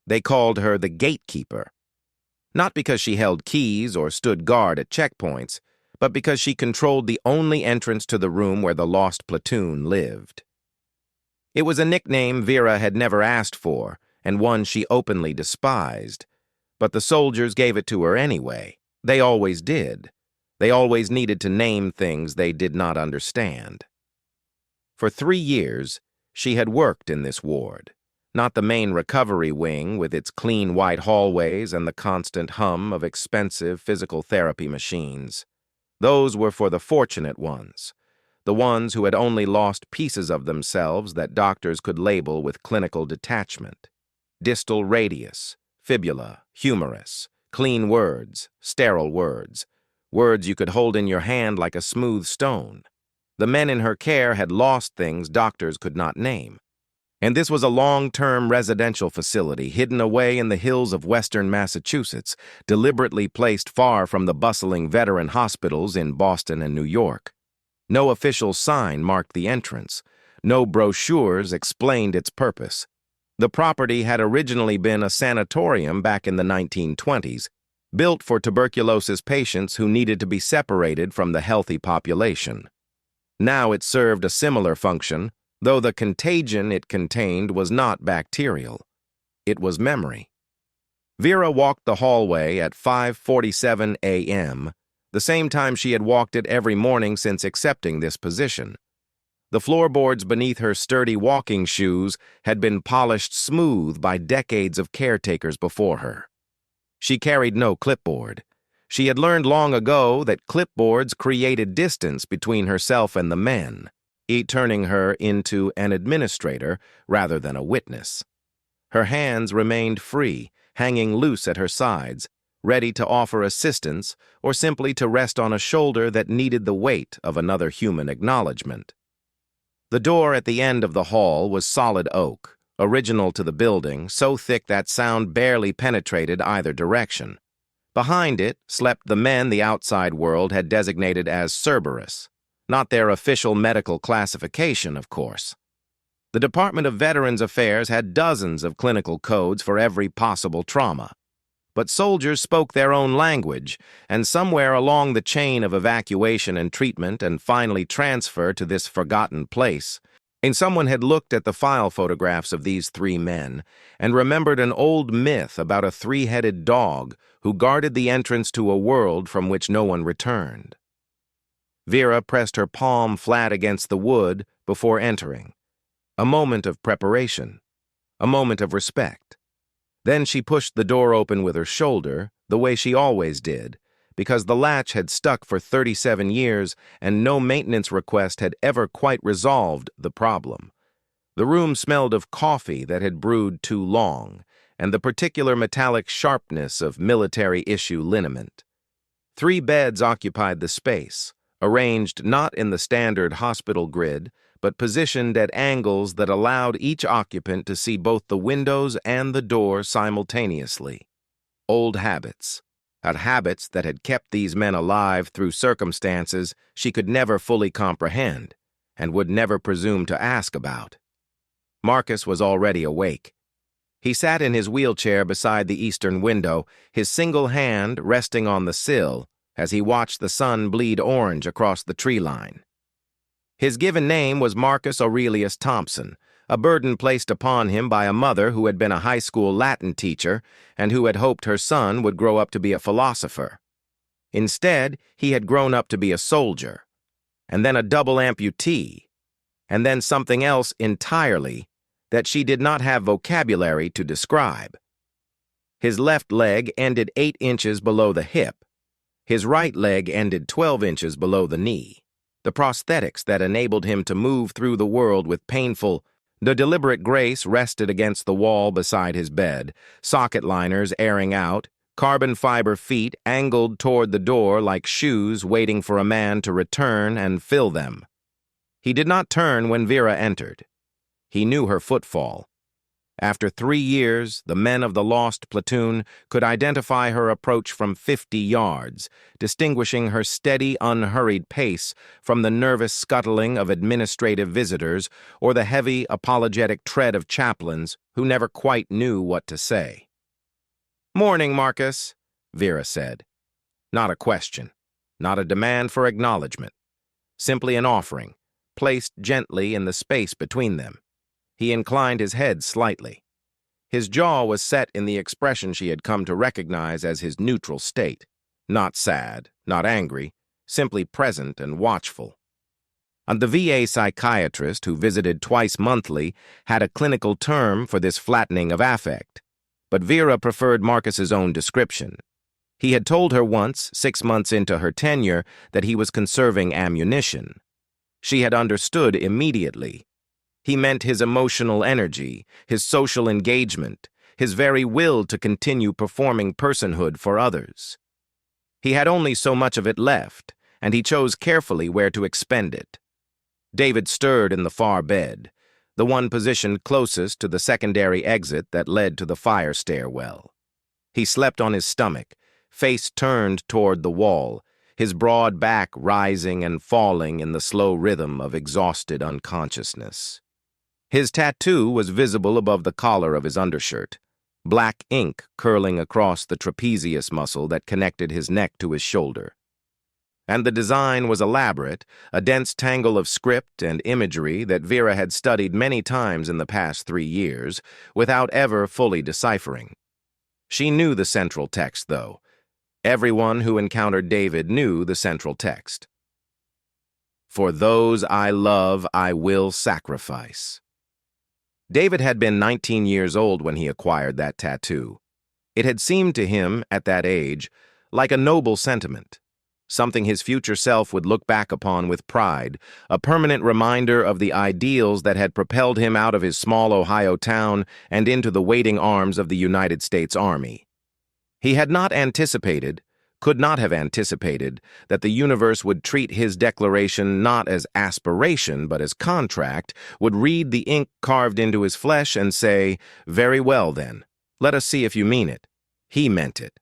They called her the gatekeeper. Not because she held keys or stood guard at checkpoints, but because she controlled the only entrance to the room where the lost platoon lived. It was a nickname Vera had never asked for, and one she openly despised. But the soldiers gave it to her anyway. They always did. They always needed to name things they did not understand. For 3 years, she had worked in this ward. Not the main recovery wing with its clean white hallways and the constant hum of expensive physical therapy machines. Those were for the fortunate ones, the ones who had only lost pieces of themselves that doctors could label with clinical detachment. Distal radius, fibula, humerus, clean words, sterile words, words you could hold in your hand like a smooth stone. The men in her care had lost things doctors could not name. And this was a long-term residential facility hidden away in the hills of western Massachusetts, deliberately placed far from the bustling veteran hospitals in Boston and New York. No official sign marked the entrance. No brochures explained its purpose. The property had originally been a sanatorium back in the 1920s, built for tuberculosis patients who needed to be separated from the healthy population. Now it served a similar function, though the contagion it contained was not bacterial. It was memory. Vera walked the hallway at 5:47 a.m., the same time she had walked it every morning since accepting this position. The floorboards beneath her sturdy walking shoes had been polished smooth by decades of caretakers before her. She carried no clipboard. She had learned long ago that clipboards created distance between herself and the men, turning her into an administrator rather than a witness. Her hands remained free, hanging loose at her sides, ready to offer assistance or simply to rest on a shoulder that needed the weight of another human acknowledgement. The door at the end of the hall was solid oak, original to the building, so thick that sound barely penetrated either direction. Behind it slept the men the outside world had designated as Cerberus. Not their official medical classification, of course. The Department of Veterans Affairs had dozens of clinical codes for every possible trauma. But soldiers spoke their own language, and somewhere along the chain of evacuation and treatment and finally transfer to this forgotten place, someone had looked at the file photographs of these 3 men and remembered an old myth about a 3-headed dog who guarded the entrance to a world from which no one returned. Vera pressed her palm flat against the wood before entering. A moment of preparation, a moment of respect. Then she pushed the door open with her shoulder, the way she always did, because the latch had stuck for 37 years and no maintenance request had ever quite resolved the problem. The room smelled of coffee that had brewed too long, and the particular metallic sharpness of military-issue liniment. 3 beds occupied the space, arranged not in the standard hospital grid, but positioned at angles that allowed each occupant to see both the windows and the door simultaneously. Old habits. Habits that had kept these men alive through circumstances she could never fully comprehend and would never presume to ask about. Marcus was already awake. He sat in his wheelchair beside the eastern window, his single hand resting on the sill as he watched the sun bleed orange across the tree line. His given name was Marcus Aurelius Thompson, a burden placed upon him by a mother who had been a high school Latin teacher and who had hoped her son would grow up to be a philosopher. Instead, he had grown up to be a soldier, and then a double amputee, and then something else entirely that she did not have vocabulary to describe. His left leg ended 8 inches below the hip. His right leg ended 12 inches below the knee. The prosthetics that enabled him to move through the world with the deliberate grace rested against the wall beside his bed, socket liners airing out, carbon fiber feet angled toward the door like shoes waiting for a man to return and fill them. He did not turn when Vera entered. He knew her footfall. After 3 years, the men of the lost platoon could identify her approach from 50 yards, distinguishing her steady, unhurried pace from the nervous scuttling of administrative visitors or the heavy, apologetic tread of chaplains who never quite knew what to say. "Morning, Marcus," Vera said. Not a question, not a demand for acknowledgement, simply an offering, placed gently in the space between them. He inclined his head slightly. His jaw was set in the expression she had come to recognize as his neutral state. Not sad, not angry, simply present and watchful. And the VA psychiatrist, who visited twice monthly, had a clinical term for this flattening of affect. But Vera preferred Marcus's own description. He had told her once, 6 months into her tenure, that he was conserving ammunition. She had understood immediately. He meant his emotional energy, his social engagement, his very will to continue performing personhood for others. He had only so much of it left, and he chose carefully where to expend it. David stirred in the far bed, the one positioned closest to the secondary exit that led to the fire stairwell. He slept on his stomach, face turned toward the wall, his broad back rising and falling in the slow rhythm of exhausted unconsciousness. His tattoo was visible above the collar of his undershirt, black ink curling across the trapezius muscle that connected his neck to his shoulder. And the design was elaborate, a dense tangle of script and imagery that Vera had studied many times in the past 3 years, without ever fully deciphering. She knew the central text, though. Everyone who encountered David knew the central text. "For those I love, I will sacrifice." David had been 19 years old when he acquired that tattoo. It had seemed to him, at that age, like a noble sentiment, something his future self would look back upon with pride, a permanent reminder of the ideals that had propelled him out of his small Ohio town and into the waiting arms of the United States Army. He had not anticipated, could not have anticipated, that the universe would treat his declaration not as aspiration but as contract, would read the ink carved into his flesh and say, "Very well then, let us see if you mean it." He meant it.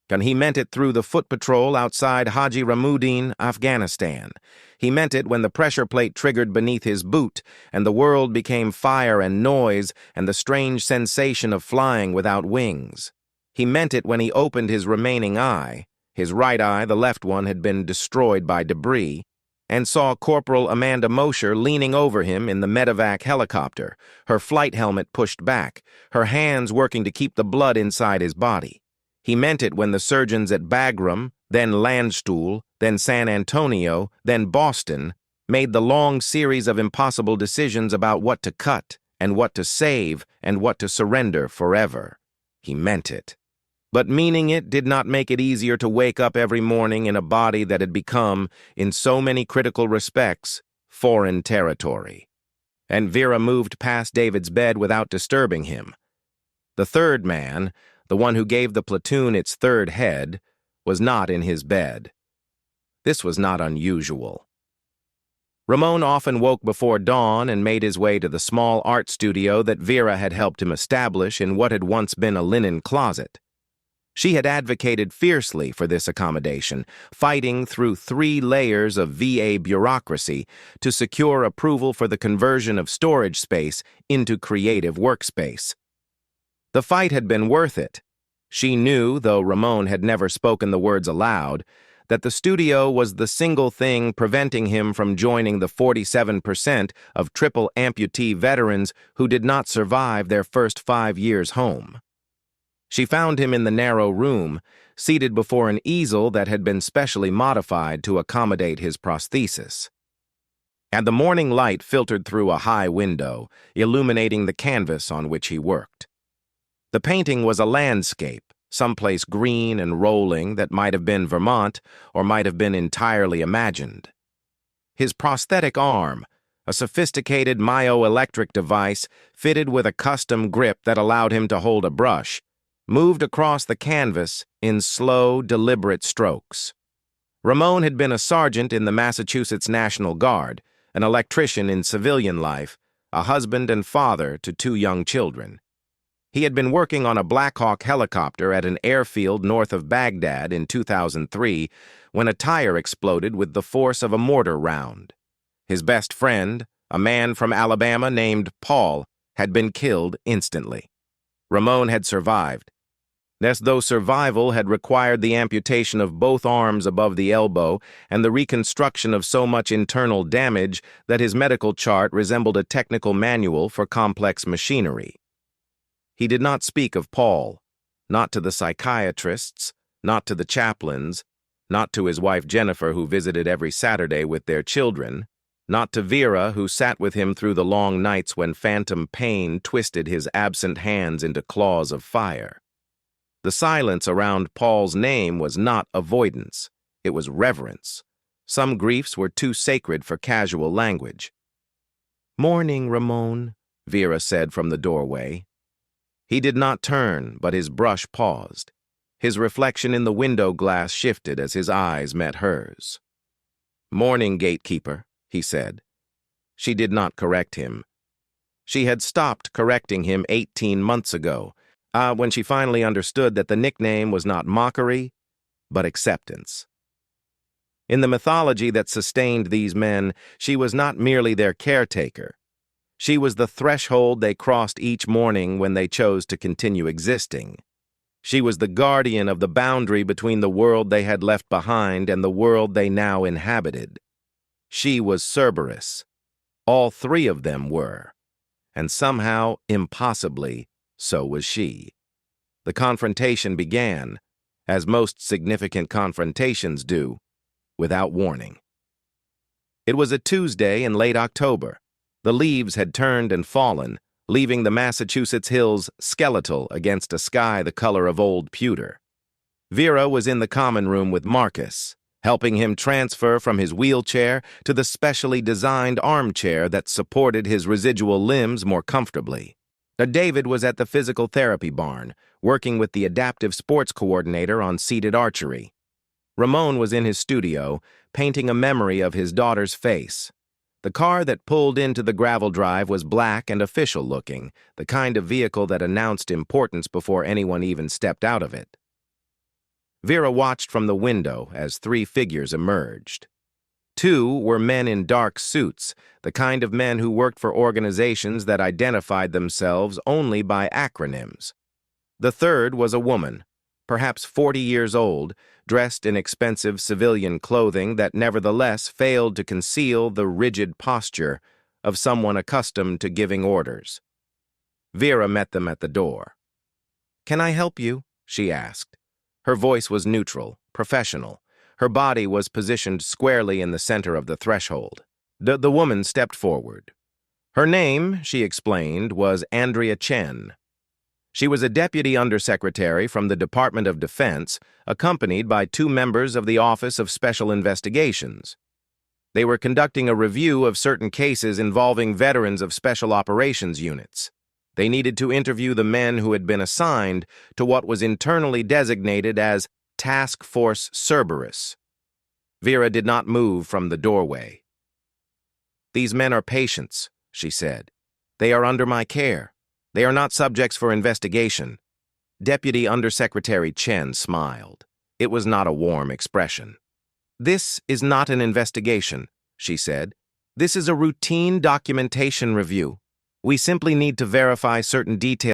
And he meant it through the foot patrol outside Haji Ramuddin, Afghanistan. He meant it when the pressure plate triggered beneath his boot and the world became fire and noise and the strange sensation of flying without wings. He meant it when he opened his remaining eye, his right eye, the left one, had been destroyed by debris, and saw Corporal Amanda Mosher leaning over him in the medevac helicopter, her flight helmet pushed back, her hands working to keep the blood inside his body. He meant it when the surgeons at Bagram, then Landstuhl, then San Antonio, then Boston, made the long series of impossible decisions about what to cut and what to save and what to surrender forever. He meant it. But meaning it did not make it easier to wake up every morning in a body that had become, in so many critical respects, foreign territory. And Vera moved past David's bed without disturbing him. The third man, the one who gave the platoon its third head, was not in his bed. This was not unusual. Ramon often woke before dawn and made his way to the small art studio that Vera had helped him establish in what had once been a linen closet. She had advocated fiercely for this accommodation, fighting through 3 layers of VA bureaucracy to secure approval for the conversion of storage space into creative workspace. The fight had been worth it. She knew, though Ramon had never spoken the words aloud, that the studio was the single thing preventing him from joining the 47% of triple amputee veterans who did not survive their first 5 years home. She found him in the narrow room, seated before an easel that had been specially modified to accommodate his prosthesis. And the morning light filtered through a high window, illuminating the canvas on which he worked. The painting was a landscape, someplace green and rolling that might have been Vermont or might have been entirely imagined. His prosthetic arm, a sophisticated myoelectric device fitted with a custom grip that allowed him to hold a brush, moved across the canvas in slow, deliberate strokes. Ramon had been a sergeant in the Massachusetts National Guard, an electrician in civilian life, a husband and father to 2 young children. He had been working on a Black Hawk helicopter at an airfield north of Baghdad in 2003 when a tire exploded with the force of a mortar round. His best friend, a man from Alabama named Paul, had been killed instantly. Ramon had survived, as though survival had required the amputation of both arms above the elbow and the reconstruction of so much internal damage that his medical chart resembled a technical manual for complex machinery. He did not speak of Paul, not to the psychiatrists, not to the chaplains, not to his wife Jennifer, who visited every Saturday with their children, not to Vera, who sat with him through the long nights when phantom pain twisted his absent hands into claws of fire. The silence around Paul's name was not avoidance, it was reverence. Some griefs were too sacred for casual language. "Morning, Ramon," Vera said from the doorway. He did not turn, but his brush paused. His reflection in the window glass shifted as his eyes met hers. "Morning, gatekeeper," he said. She did not correct him. She had stopped correcting him 18 months ago, when she finally understood that the nickname was not mockery, but acceptance. In the mythology that sustained these men, she was not merely their caretaker. She was the threshold they crossed each morning when they chose to continue existing. She was the guardian of the boundary between the world they had left behind and the world they now inhabited. She was Cerberus. All three of them were. And somehow, impossibly, so was she. The confrontation began, as most significant confrontations do, without warning. It was a Tuesday in late October. The leaves had turned and fallen, leaving the Massachusetts hills skeletal against a sky the color of old pewter. Vera was in the common room with Marcus, helping him transfer from his wheelchair to the specially designed armchair that supported his residual limbs more comfortably. David was at the physical therapy barn, working with the adaptive sports coordinator on seated archery. Ramon was in his studio, painting a memory of his daughter's face. The car that pulled into the gravel drive was black and official-looking, the kind of vehicle that announced importance before anyone even stepped out of it. Vera watched from the window as three figures emerged. Two were men in dark suits, the kind of men who worked for organizations that identified themselves only by acronyms. The third was a woman, perhaps 40 years old, dressed in expensive civilian clothing that nevertheless failed to conceal the rigid posture of someone accustomed to giving orders. Vera met them at the door. "Can I help you?" she asked. Her voice was neutral, professional. Her body was positioned squarely in the center of the threshold. The woman stepped forward. Her name, she explained, was Andrea Chen. She was a deputy undersecretary from the Department of Defense, accompanied by two members of the Office of Special Investigations. They were conducting a review of certain cases involving veterans of special operations units. They needed to interview the men who had been assigned to what was internally designated as Task Force Cerberus. Vera did not move from the doorway. "These men are patients," she said. "They are under my care. They are not subjects for investigation." Deputy Undersecretary Chen smiled. It was not a warm expression. "This is not an investigation," she said. "This is a routine documentation review. We simply need to verify certain details